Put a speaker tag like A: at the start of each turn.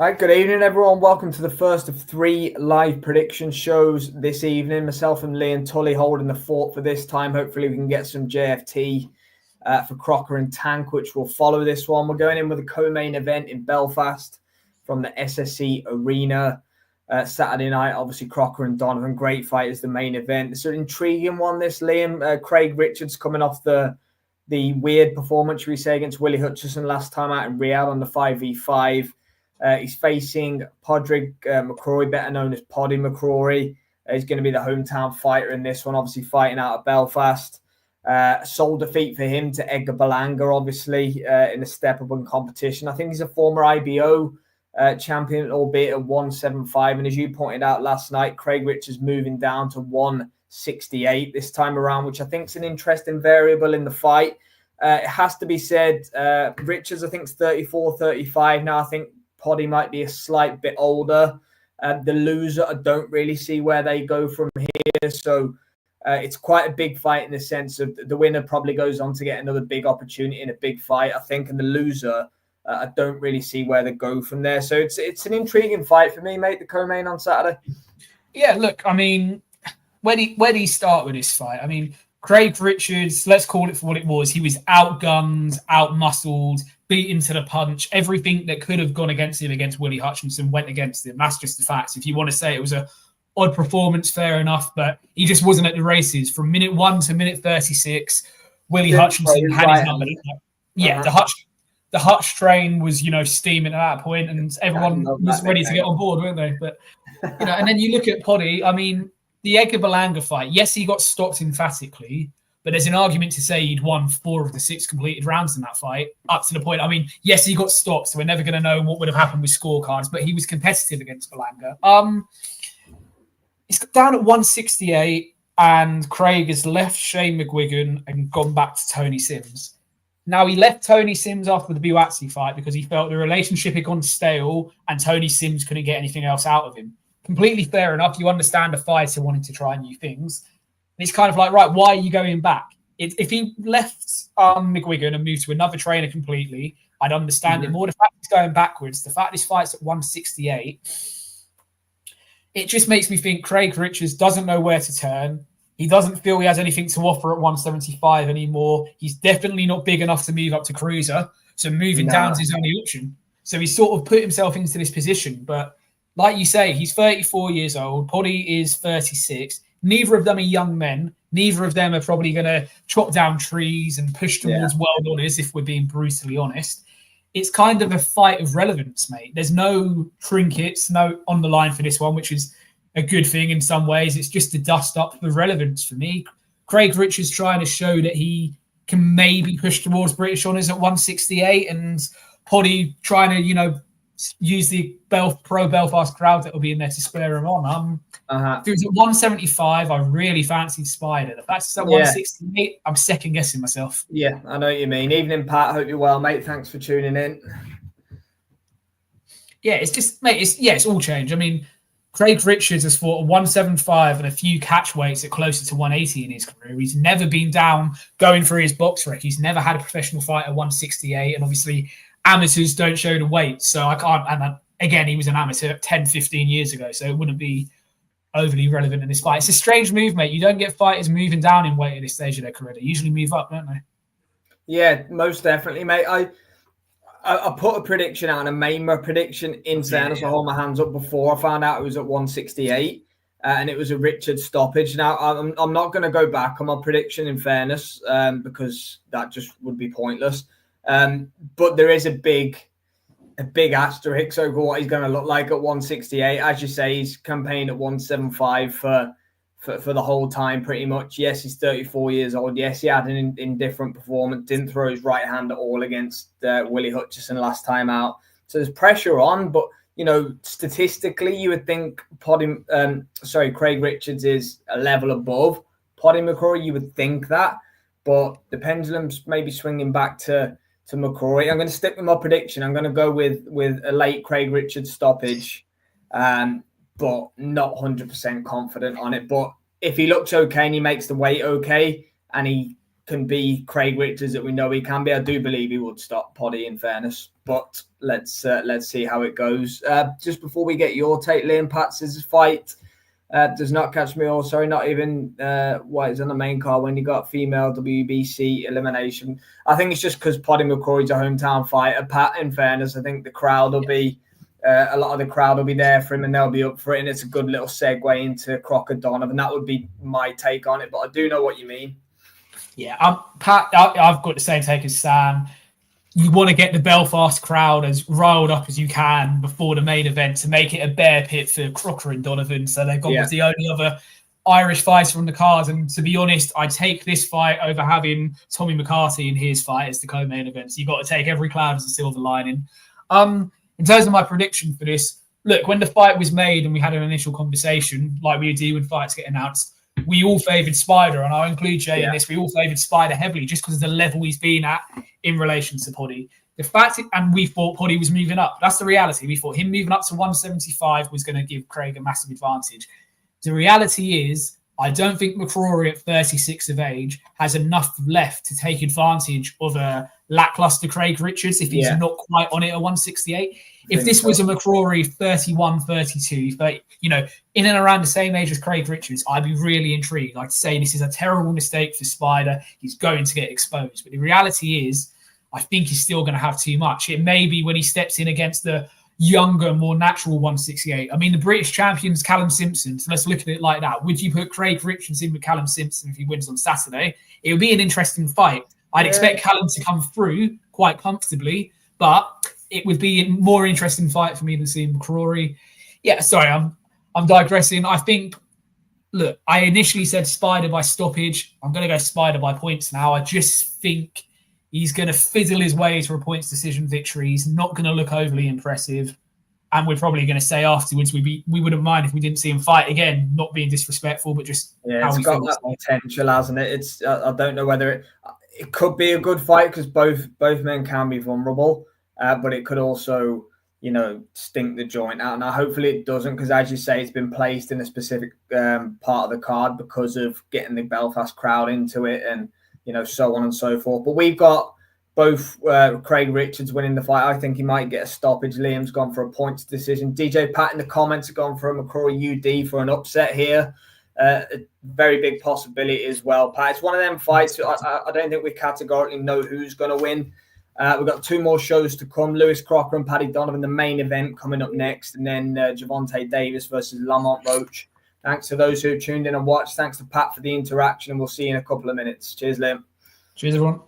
A: Right, good evening, everyone. Welcome to the first of 3 live prediction shows this evening. Myself and Liam Tully holding the fort for this time. Hopefully, we can get some JFT for Crocker and Tank, which will follow this one. We're going in with a co-main event in Belfast from the SSE Arena Saturday night. Obviously, Crocker and Donovan, great fight is the main event. It's an intriguing one, this, Liam. Craig Richards coming off the weird performance, should we say, against Willie Hutchison last time out in Riyadh on the 5v5. He's facing Padraig McCrory, better known as Paddy McCrory. He's going to be the hometown fighter in this one, obviously fighting out of Belfast. Sole defeat for him to Edgar Berlanga, obviously, in a step-up in competition. I think he's a former IBO champion, albeit at 175. And as you pointed out last night, Craig Richards moving down to 168 this time around, which I think is an interesting variable in the fight. It has to be said, Richards, I think, is 34, 35 now. I think Poddy might be a slight bit older. The loser, I don't really see where they go from here. So it's quite a big fight in the sense of the winner probably goes on to get another big opportunity in a big fight, I think. And the loser, I don't really see where they go from there. So it's an intriguing fight for me, mate, the co-main on Saturday.
B: Yeah, look, I mean, where do you start with this fight? I mean, Craig Richards, let's call it for what it was. He was outgunned, outmuscled, beaten to the punch. Everything that could have gone against him against Willie Hutchinson went against him. That's just the facts. If you want to say it was a odd performance, fair enough, but he just wasn't at the races. From minute 1 to minute 36, Willie Hutchinson had his number. Yeah, the Hutch train was, steaming at that point, and everyone was ready to get on board, weren't they? But and then you look at Poddy. I mean, the Edgar Berlanga fight, yes, he got stopped emphatically, but there's an argument to say he'd won 4 of the 6 completed rounds in that fight, up to the point. I mean, yes, he got stopped, so we're never going to know what would have happened with scorecards, but he was competitive against Berlanga. It's down at 168, and Craig has left Shane McGuigan and gone back to Tony Sims. Now, he left Tony Sims after the Buatsi fight because he felt the relationship had gone stale and Tony Sims couldn't get anything else out of him. Completely fair enough. You understand a fighter wanting to try new things. And it's kind of like, right, why are you going back? If he left McGuigan and moved to another trainer completely, I'd understand it more. The fact he's going backwards, the fact this fight's at 168, it just makes me think Craig Richards doesn't know where to turn. He doesn't feel he has anything to offer at 175 anymore. He's definitely not big enough to move up to cruiser. So moving down is his only option. So he's sort of put himself into this position. But like you say, he's 34 years old. Poddy is 36. Neither of them are young men. Neither of them are probably going to chop down trees and push towards world honours, if we're being brutally honest. It's kind of a fight of relevance, mate. There's no trinkets, no on the line for this one, which is a good thing in some ways. It's just to dust up the relevance for me. Craig Richards trying to show that he can maybe push towards British honours at 168, and Poddy trying to, use the pro Belfast crowd that will be in there to spur him on. If it was at 175, I really fancied Spider. The fact it's at 168, I'm second guessing myself.
A: Yeah, I know what you mean. Evening, Pat. Hope you're well, mate. Thanks for tuning in.
B: Yeah, it's just, mate, it's all change. I mean, Craig Richards has fought a 175 and a few catch weights at closer to 180 in his career. He's never been down going through his box rec. He's never had a professional fight at 168, and obviously amateurs don't show the weight. So I can't, and again, he was an amateur 10, 15 years ago, so it wouldn't be overly relevant in this fight. It's a strange move, mate. You don't get fighters moving down in weight at this stage of their career. They usually move up, don't they?
A: Yeah, most definitely, mate. I put a prediction out, a Maimer prediction in fairness. I hold my hands up before I found out it was at 168, and it was a Richard stoppage. Now, I'm not going to go back on my prediction in fairness, because that just would be pointless. But there is a big asterisk over what he's going to look like at 168. As you say, he's campaigned at 175 for the whole time, pretty much. Yes, he's 34 years old. Yes, he had an indifferent performance. Didn't throw his right hand at all against Willie Hutchison last time out. So there's pressure on, but statistically, you would think Craig Richards is a level above Paddy McCrory. You would think that, but the pendulum's maybe swinging back to McCrory. I'm going to stick with my prediction. I'm going to go with a late Craig Richards stoppage, but not 100% confident on it. But if he looks okay and he makes the weight okay and he can be Craig Richards that we know he can be. I do believe he would stop Paddy, in fairness, but let's see how it goes. Just before we get your take, Liam, Pat's fight does not catch me, or sorry, not even what is on the main card when you got female WBC elimination. I think it's just because Paddy McCrory's a hometown fighter. Pat, in fairness, I think the crowd will be a lot of the crowd will be there for him, and they'll be up for it. And it's a good little segue into Crocker Donovan. That would be my take on it, but I do know what you mean.
B: Yeah, Pat, I've got the same take as Sam. You want to get the Belfast crowd as riled up as you can before the main event to make it a bear pit for Crocker and Donovan. So they've gone with the only other Irish fighter on the card. And to be honest, I take this fight over having Tommy McCarthy in his fight as the co-main event. So you've got to take every cloud as a silver lining. In terms of my prediction for this, look, when the fight was made and we had an initial conversation, like we do when fights get announced, we all favoured Spider, and I'll include Jay in this. We all favoured Spider heavily just because of the level he's been at in relation to Paddy. The fact, and we thought Paddy was moving up. That's the reality. We thought him moving up to 175 was going to give Craig a massive advantage. The reality is, I don't think McCrory at 36 of age has enough left to take advantage of a lackluster Craig Richards if he's not quite on it at 168. If this was a McCrory 31, 32, but, you know, in and around the same age as Craig Richards, I'd be really intrigued. I'd say this is a terrible mistake for Spider. He's going to get exposed. But the reality is, I think he's still going to have too much. It may be when he steps in against the younger, more natural 168. I mean, the British champion's Callum Simpson, so let's look at it like that. Would you put Craig Richards in with Callum Simpson if he wins on Saturday? It would be an interesting fight. I'd expect Callum to come through quite comfortably, but it would be a more interesting fight for me than seeing McCrory. Yeah, sorry, I'm digressing. I think, look, I initially said Spider by stoppage. I'm going to go Spider by points now. I just think he's going to fizzle his way to a points decision victory. He's not going to look overly impressive. And we're probably going to say afterwards we wouldn't mind if we didn't see him fight again, not being disrespectful, but just how
A: it's
B: we
A: got
B: feel.
A: that potential, hasn't it? It's I don't know whether it could be a good fight because both men can be vulnerable, but it could also, you know, stink the joint out. Now, hopefully it doesn't, because as you say, it's been placed in a specific part of the card because of getting the Belfast crowd into it and, you know, so on and so forth. But we've got both Craig Richards winning the fight. I think he might get a stoppage. Liam's gone for a points decision. DJ Pat in the comments have gone for a McCrory UD for an upset here. A very big possibility as well, Pat. It's one of them fights. I don't think we categorically know who's going to win. We've got two more shows to come. Lewis Crocker and Paddy Donovan, the main event coming up next. And then Javonte Davis versus Lamont Roach. Thanks to those who tuned in and watched. Thanks to Pat for the interaction. And we'll see you in a couple of minutes. Cheers, Liam.
B: Cheers, everyone.